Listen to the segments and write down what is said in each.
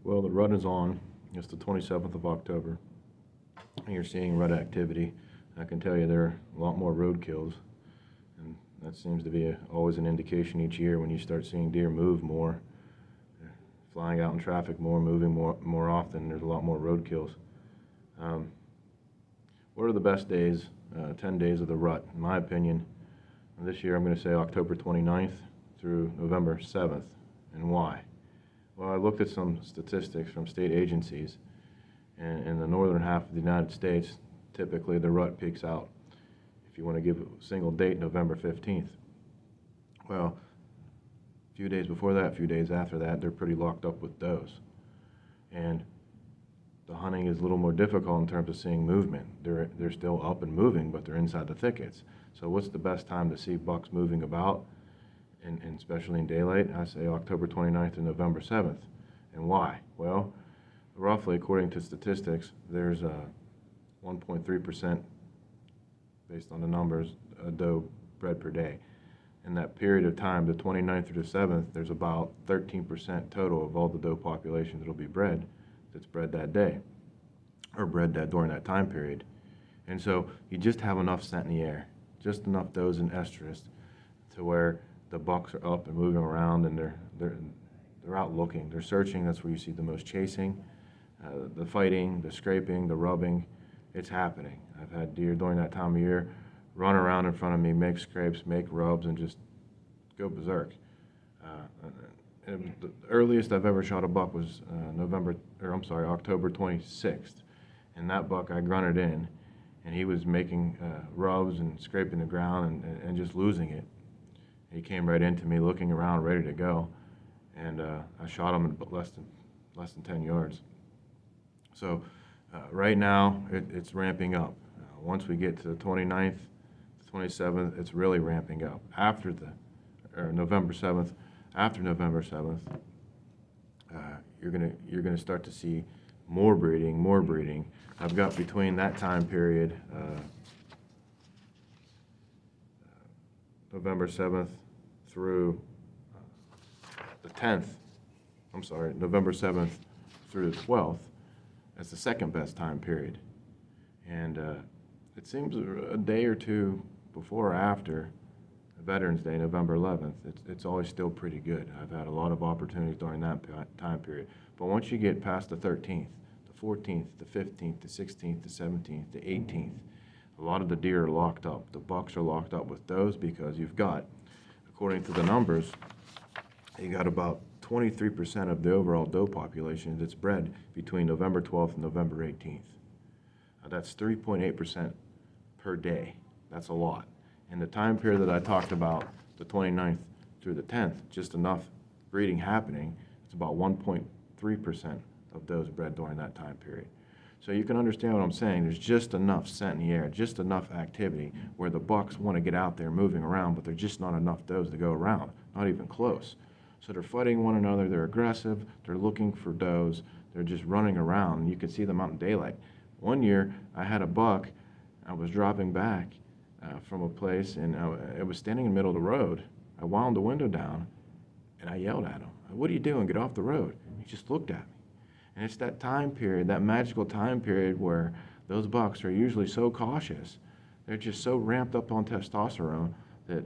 Well, the rut is on. It's the 27th of October, and you're seeing rut activity. I can tell you there are a lot more road kills, and that seems to be always an indication each year when you start seeing deer move more, flying out in traffic more, moving more often. There's a lot more road kills. What are the best days, 10 days of the rut? In my opinion, this year I'm going to say October 29th through November 7th. And why? Well, I looked at some statistics from state agencies, and in the northern half of the United States, typically the rut peaks out, if you want to give a single date, November 15th. Well, a few days before that, a few days after that, they're pretty locked up with does. And the hunting is a little more difficult in terms of seeing movement. They're still up and moving, but they're inside the thickets. So what's the best time to see bucks moving about? And especially in daylight, I say October 29th and November 7th. And why? Well, roughly, according to statistics, there's 1.3%, based on the numbers, a doe bred per day. In that period of time, the 29th through the 7th, there's about 13% total of all the doe population that'll be bred that's bred that day, or bred that during that time period. And so you just have enough scent in the air, just enough does and estrus to where the bucks are up and moving around, and they're out looking, they're searching. That's where you see the most chasing, the fighting, the scraping, the rubbing. It's happening. I've had deer during that time of year run around in front of me, make scrapes, make rubs, and just go berserk. And the earliest I've ever shot a buck was October 26th, and that buck I grunted in, and he was making rubs and scraping the ground and just losing it. He came right into me, looking around, ready to go, and I shot him in less than 10 yards. So right now it's ramping up. Once we get to the 29th, the 27th, it's really ramping up. After November 7th, after November 7th, you're gonna start to see more breeding. I've got between that time period, November 7th through the 10th, November 7th through the 12th, as the second best time period. And it seems a day or two before or after Veterans Day, November 11th, it's always still pretty good. I've had a lot of opportunities during that time period. But once you get past the 13th, the 14th, the 15th, the 16th, the 17th, the 18th, a lot of the deer are locked up. The bucks are locked up with does because you've got, according to the numbers, you got about 23% of the overall doe population that's bred between November 12th and November 18th. That's 3.8% per day. That's a lot. In the time period that I talked about, the 29th through the 10th, just enough breeding happening, it's about 1.3% of does bred during that time period. So you can understand what I'm saying. There's just enough scent in the air, just enough activity where the bucks want to get out there moving around, but there's just not enough does to go around, not even close. So they're fighting one another, they're aggressive, they're looking for does, they're just running around, and you can see them out in daylight. One year, I had a buck, I was dropping back from a place, and it was standing in the middle of the road. I wound the window down, and I yelled at him, "What are you doing? Get off the road." He just looked at me. And it's that time period, that magical time period where those bucks are usually so cautious, they're just so ramped up on testosterone that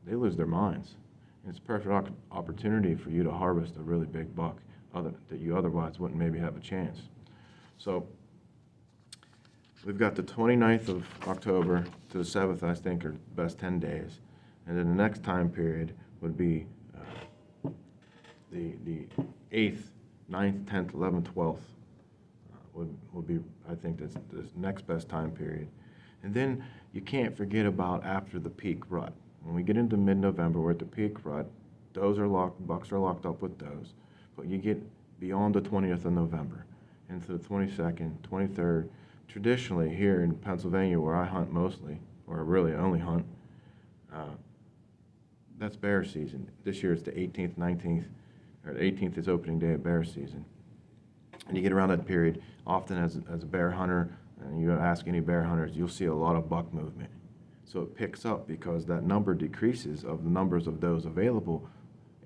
they lose their minds. And it's a perfect opportunity for you to harvest a really big buck that you otherwise wouldn't maybe have a chance. So we've got the 29th of October to the 7th, I think, are the best 10 days. And then the next time period would be the 8th, 9th, 10th, 11th, 12th would be, I think, that's the next best time period. And then you can't forget about after the peak rut. When we get into mid-November, we're at the peak rut. Bucks are locked up with does. But you get beyond the 20th of November into the 22nd, 23rd. Traditionally, here in Pennsylvania, where I hunt mostly, or really only hunt, that's bear season. This year it's the 18th, 19th, or the 18th is opening day of bear season. And you get around that period, often as a bear hunter, and you ask any bear hunters, you'll see a lot of buck movement. So it picks up because that number decreases of the numbers of those available,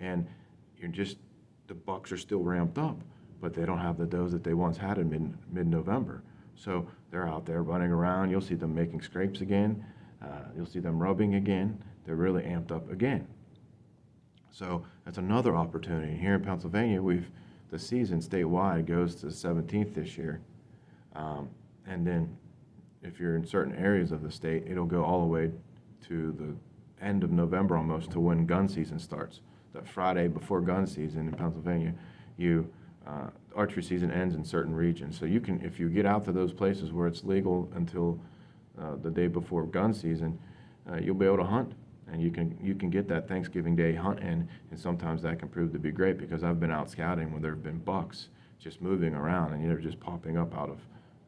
and the bucks are still ramped up, but they don't have the does that they once had in mid-November. So they're out there running around. You'll see them making scrapes again. You'll see them rubbing again. They're really amped up again. So that's another opportunity. Here in Pennsylvania, the season statewide goes to the 17th this year. And then if you're in certain areas of the state, it'll go all the way to the end of November almost to when gun season starts. That Friday before gun season in Pennsylvania, archery season ends in certain regions. So you can, if you get out to those places where it's legal until the day before gun season, you'll be able to hunt. And you can get that Thanksgiving Day hunt in, and sometimes that can prove to be great because I've been out scouting where there have been bucks just moving around and they're just popping up out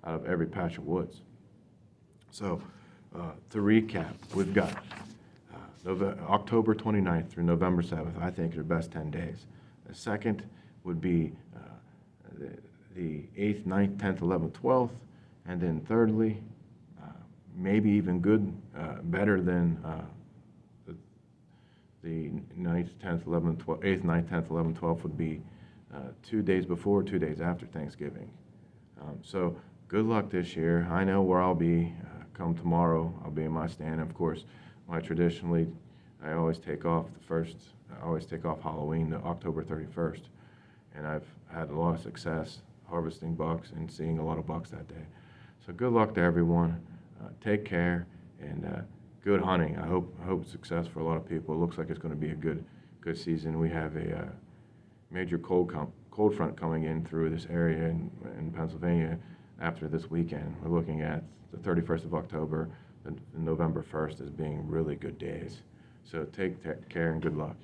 of every patch of woods. So to recap, we've got October 29th through November 7th, I think are the best 10 days. The second would be the 8th, 9th, 10th, 11th, 12th, and then thirdly, maybe even better than the 9th, 10th, 11th, 12th, 8th, 9th, 10th, 11th, 12th would be 2 days before, 2 days after Thanksgiving. So good luck this year. I know where I'll be come tomorrow. I'll be in my stand. Of course, I always take off Halloween, the October 31st. And I've had a lot of success harvesting bucks and seeing a lot of bucks that day. So good luck to everyone. Take care and good hunting. I hope success for a lot of people. It looks like it's going to be a good season. We have a major cold front coming in through this area in Pennsylvania after this weekend. We're looking at the 31st of October and November 1st as being really good days. So take care and good luck.